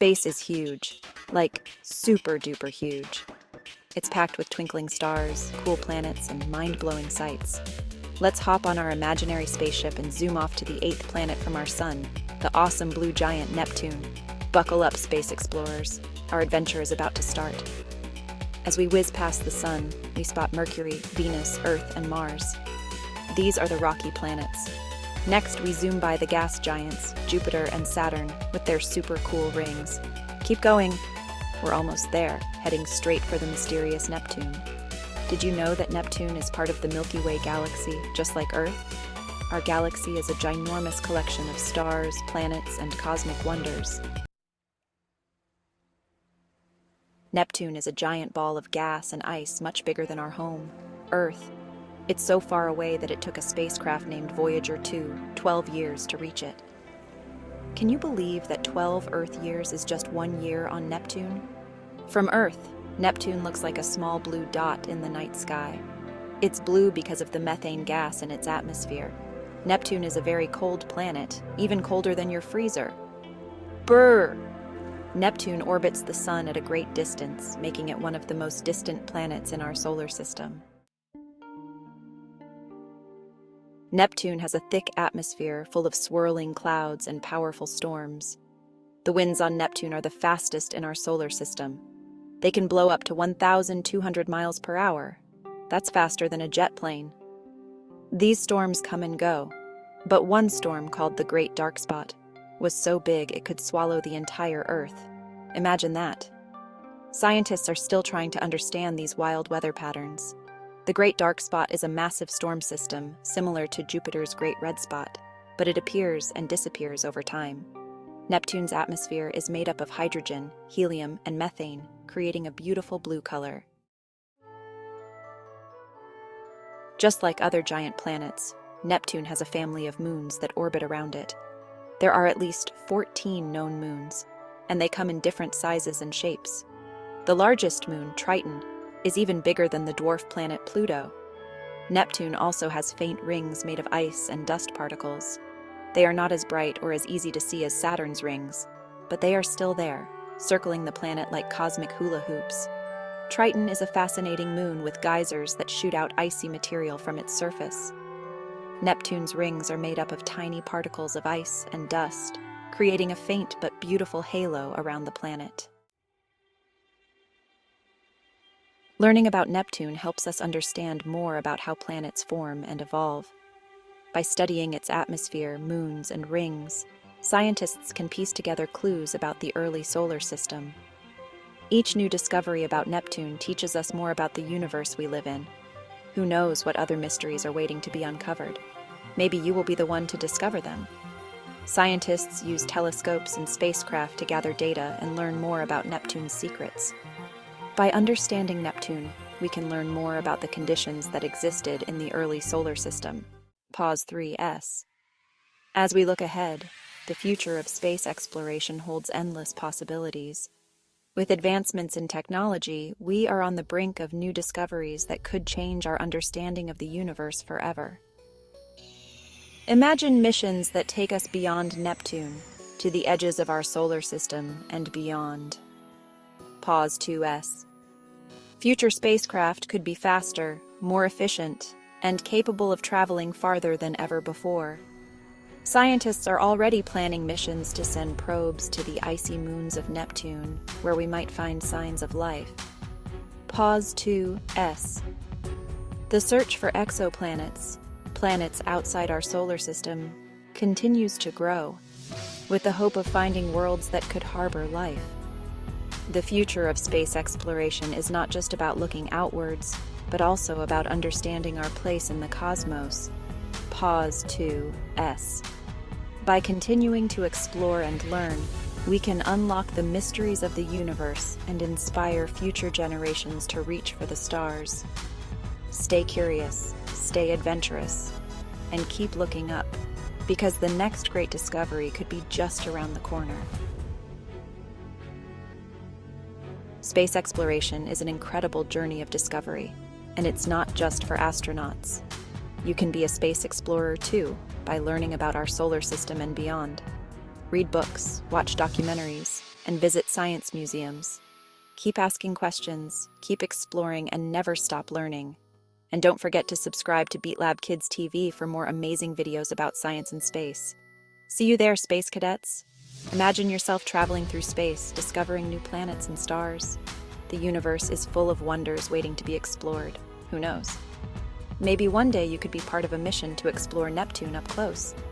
Space is huge, like super duper huge. It's packed with twinkling stars, cool planets, and mind-blowing sights. Let's hop on our imaginary spaceship and zoom off to the eighth planet from our sun, the awesome blue giant Neptune. Buckle up, space explorers. Our adventure is about to start. As we whiz past the sun, we spot Mercury, Venus, Earth, and Mars. These are the rocky planets. Next, we zoom by the gas giants, Jupiter and Saturn, with their super cool rings. Keep going. We're almost there, heading straight for the mysterious Neptune. Did you know that Neptune is part of the Milky Way galaxy, just like Earth? Our galaxy is a ginormous collection of stars, planets, and cosmic wonders. Neptune is a giant ball of gas and ice much bigger than our home, Earth. It's so far away that it took a spacecraft named Voyager 2 12 years to reach it. Can you believe that 12 Earth years is just 1 year on Neptune? From Earth, Neptune looks like a small blue dot in the night sky. It's blue because of the methane gas in its atmosphere. Neptune is a very cold planet, even colder than your freezer. Brr! Neptune orbits the Sun at a great distance, making it one of the most distant planets in our solar system. Neptune has a thick atmosphere full of swirling clouds and powerful storms. The winds on Neptune are the fastest in our solar system. They can blow up to 1,200 miles per hour. That's faster than a jet plane. These storms come and go, but one storm, called the Great Dark Spot, was so big it could swallow the entire Earth. Imagine that. Scientists are still trying to understand these wild weather patterns. The Great Dark Spot is a massive storm system similar to Jupiter's Great Red Spot, but it appears and disappears over time. Neptune's atmosphere is made up of hydrogen, helium, and methane, creating a beautiful blue color. Just like other giant planets, Neptune has a family of moons that orbit around it. There are at least 14 known moons, and they come in different sizes and shapes. The largest moon, Triton, is even bigger than the dwarf planet Pluto. Neptune also has faint rings made of ice and dust particles. They are not as bright or as easy to see as Saturn's rings, but they are still there, circling the planet like cosmic hula hoops. Triton is a fascinating moon with geysers that shoot out icy material from its surface. Neptune's rings are made up of tiny particles of ice and dust, creating a faint but beautiful halo around the planet. Learning about Neptune helps us understand more about how planets form and evolve. By studying its atmosphere, moons, and rings, scientists can piece together clues about the early solar system. Each new discovery about Neptune teaches us more about the universe we live in. Who knows what other mysteries are waiting to be uncovered? Maybe you will be the one to discover them. Scientists use telescopes and spacecraft to gather data and learn more about Neptune's secrets. By understanding Neptune, we can learn more about the conditions that existed in the early solar system. Pause 3S. As we look ahead, the future of space exploration holds endless possibilities. With advancements in technology, we are on the brink of new discoveries that could change our understanding of the universe forever. Imagine missions that take us beyond Neptune, to the edges of our solar system and beyond. Pause 2S. Future spacecraft could be faster, more efficient, and capable of traveling farther than ever before. Scientists are already planning missions to send probes to the icy moons of Neptune, where we might find signs of life. Pause 2S. The search for exoplanets, planets outside our solar system, continues to grow, with the hope of finding worlds that could harbor life. The future of space exploration is not just about looking outwards, but also about understanding our place in the cosmos. Pause 2S. By continuing to explore and learn, we can unlock the mysteries of the universe and inspire future generations to reach for the stars. Stay curious, stay adventurous, and keep looking up, because the next great discovery could be just around the corner. Space exploration is an incredible journey of discovery, and it's not just for astronauts. You can be a space explorer too, by learning about our solar system and beyond. Read books, watch documentaries, and visit science museums. Keep asking questions, keep exploring, and never stop learning. And don't forget to subscribe to Beat Lab Kids TV for more amazing videos about science and space. See you there, space cadets! Imagine yourself traveling through space, discovering new planets and stars. The universe is full of wonders waiting to be explored. Who knows? Maybe one day you could be part of a mission to explore Neptune up close.